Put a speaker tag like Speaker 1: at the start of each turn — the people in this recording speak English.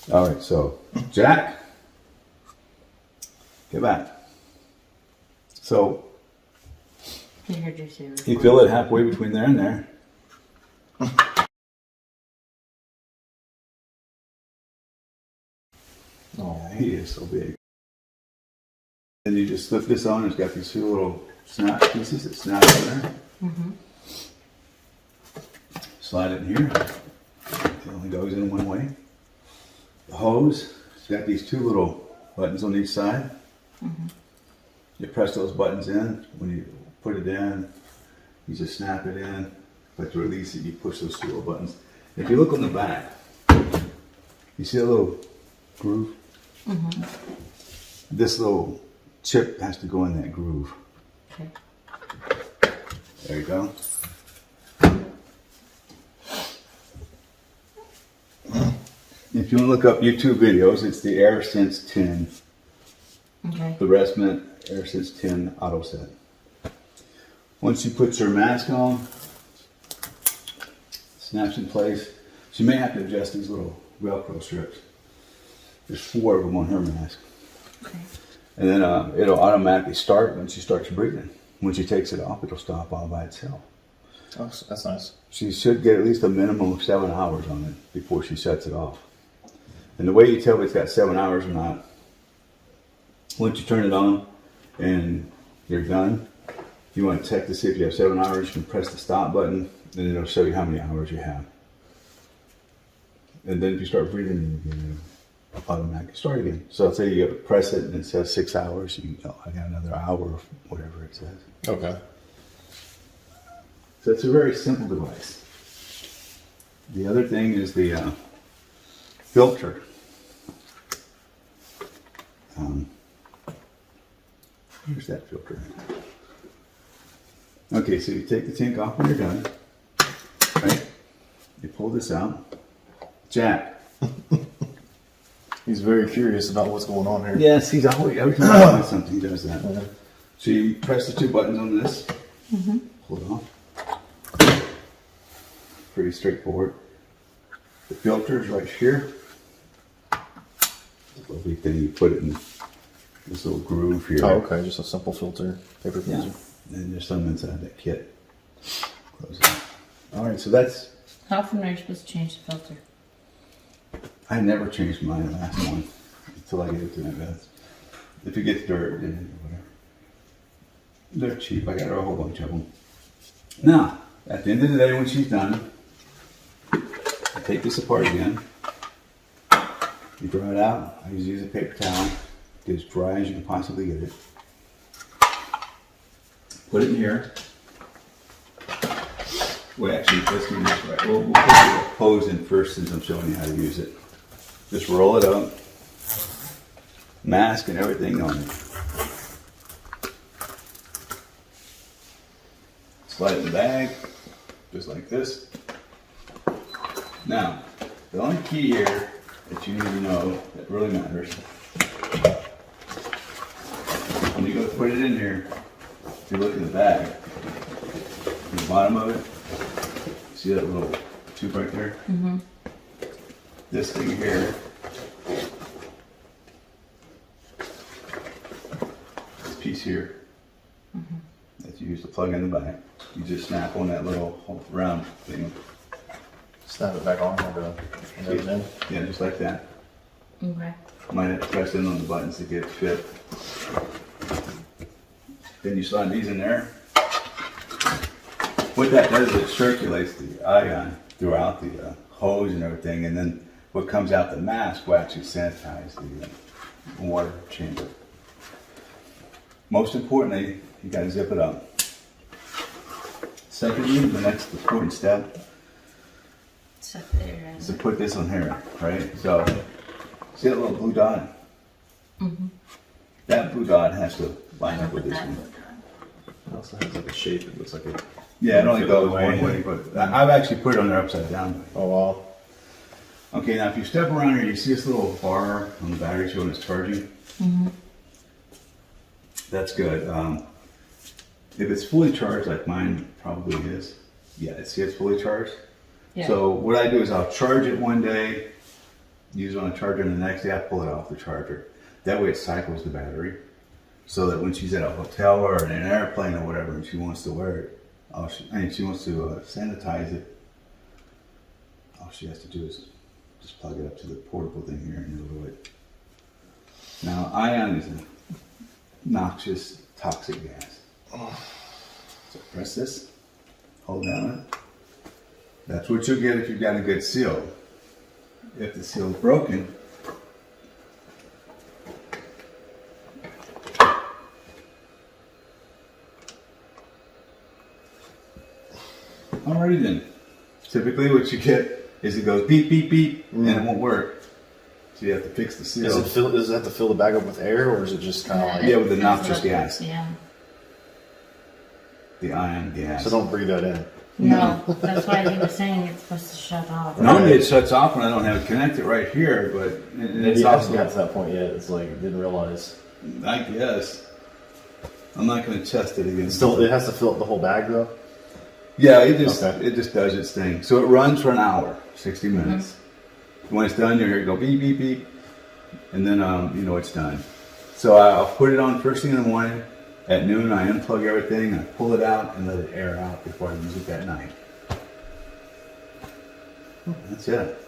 Speaker 1: All right, so Jack, get back. So
Speaker 2: He heard you say it.
Speaker 1: you feel it halfway between there and there.
Speaker 3: Oh,
Speaker 1: He is so big. Then you just slip this on. It's got these two little snap pieces that snap in there.
Speaker 2: Mm-hmm.
Speaker 1: Slide it in here. It only goes in one way. The hose, it's got these two little buttons on each side.
Speaker 2: Mm-hmm.
Speaker 1: You press those buttons in. When you put it in, you just snap it in. But to release it, you push those two little buttons. If you look on the back, you see a little groove?
Speaker 2: Mm-hmm.
Speaker 1: This little chip has to go in that groove.
Speaker 2: Okay.
Speaker 1: There you go. If you want to look up YouTube videos, it's the AirSense 10,
Speaker 2: Okay.
Speaker 1: the Resmed AirSense 10 auto set. Once you put your mask on, snaps in place. So you may have to adjust these little Velcro strips. There's 4 of them on her mask.
Speaker 2: Okay.
Speaker 1: And then it'll automatically start once she starts breathing. When she takes it off, it'll stop all by itself.
Speaker 3: oh, that's nice.
Speaker 1: She should get at least a minimum of 7 hours on it before she shuts it off. And the way you tell if it's got 7 hours or not, once you turn it on and you're done, you want to check to see if you have 7 hours, you can press the stop button, and it'll show you how many hours you have. And then if you start breathing, you can automatically start again. So let's say you press it and it says 6 hours, you can, I got another hour, whatever it says.
Speaker 3: Okay.
Speaker 1: So it's a very simple device. The other thing is the filter. Here's that filter. Okay, so you take the tank off when you're done. Right? You pull this out. Jack.
Speaker 3: He's very curious about what's going on here.
Speaker 1: Yes, he's always, every time I find something, he does that.
Speaker 3: Yeah.
Speaker 1: So you press the 2 buttons on this.
Speaker 2: Mm-hmm.
Speaker 1: Pull it off. Pretty straightforward. The filter is right here. Lovely thing, you put it in this little groove here.
Speaker 3: Oh, okay. Just a simple filter, paper
Speaker 1: Yeah.
Speaker 3: filter.
Speaker 1: And there's some inside that kit. Close it. All right, so that's.
Speaker 2: How often are you supposed to change the filter?
Speaker 1: I never changed mine last one until I get it to my beds. If it gets dirt, then whatever. They're cheap. I got her a whole bunch of them. Now, at the end of the day, when she's done, I take this apart again. You dry it out. I usually use a paper towel. Get as dry as you can possibly get it. Put it in here. Well, actually, let's do this right. We'll put the hose in first since I'm showing you how to use it. Just roll it up. Mask and everything on it. Slide it in the bag, just like this. Now, the only key here that you need to know that really matters, when you go to put it in here, if you look in the bag, in the bottom of it, see that little tube right there?
Speaker 2: Mm-hmm.
Speaker 1: This thing here, this piece here, that you use to plug in the back, you just snap on that little round thing.
Speaker 3: Snap it back on like a in.
Speaker 1: Yeah, just like that.
Speaker 2: Okay.
Speaker 1: Might have to press in on the buttons to get it fit. Then you slide these in there. What that does is it circulates the ion throughout the hose and everything, and then what comes out the mask will actually sanitize the water chamber. Most importantly, you got to zip it up. Secondly, the next important step
Speaker 2: It's up there.
Speaker 1: is to put this on here, right? So, see that little blue dot?
Speaker 2: Mm-hmm.
Speaker 1: That blue dot has to line up with this one.
Speaker 3: It also has like a shape. It looks like it.
Speaker 1: Yeah, it only goes one way, but I've actually put it on there upside down.
Speaker 3: Oh wow.
Speaker 1: Okay, now if you step around here, you see this little bar on the battery showing it's charging.
Speaker 2: Mm-hmm.
Speaker 1: That's good. If it's fully charged, like mine probably is, yeah, see it's fully charged.
Speaker 2: Yeah.
Speaker 1: So what I do is I'll charge it one day, use it on a charger, and the next day I pull it off the charger. That way it cycles the battery, so that when she's at a hotel or in an airplane or whatever, and she wants to wear it, she wants to sanitize it, all she has to do is just plug it up to the portable thing here and it'll do it. Now, ion is a noxious, toxic gas. So press this, hold down it. That's what you'll get if you've got a good seal. If the seal is broken, alrighty then. Typically what you get is it goes beep, beep, beep, and it won't work. So you have to fix the seal.
Speaker 3: Does it have to fill the bag up with air, or is it just kind of like...
Speaker 1: Yeah, with the
Speaker 2: That's
Speaker 1: noxious
Speaker 2: what-
Speaker 1: gas.
Speaker 2: Yeah.
Speaker 1: The ion gas.
Speaker 3: So don't breathe that in.
Speaker 2: No, that's why he was saying it's supposed to shut off.
Speaker 1: Normally it shuts off when I don't have it connected right here, but and
Speaker 3: Maybe
Speaker 1: it's
Speaker 3: it hasn't
Speaker 1: also,
Speaker 3: got to that point yet. It's like, didn't realize.
Speaker 1: I guess. I'm not going to test it again.
Speaker 3: It has to fill up the whole bag, though?
Speaker 1: Yeah, it just
Speaker 3: Okay.
Speaker 1: does its thing. So it runs for an hour, 60 minutes. When it's done, you hear it go beep, beep, beep, and then you know it's done. So I'll put it on first thing in the morning. At noon, I unplug everything, I pull it out, and let it air out before I use it that night. That's it.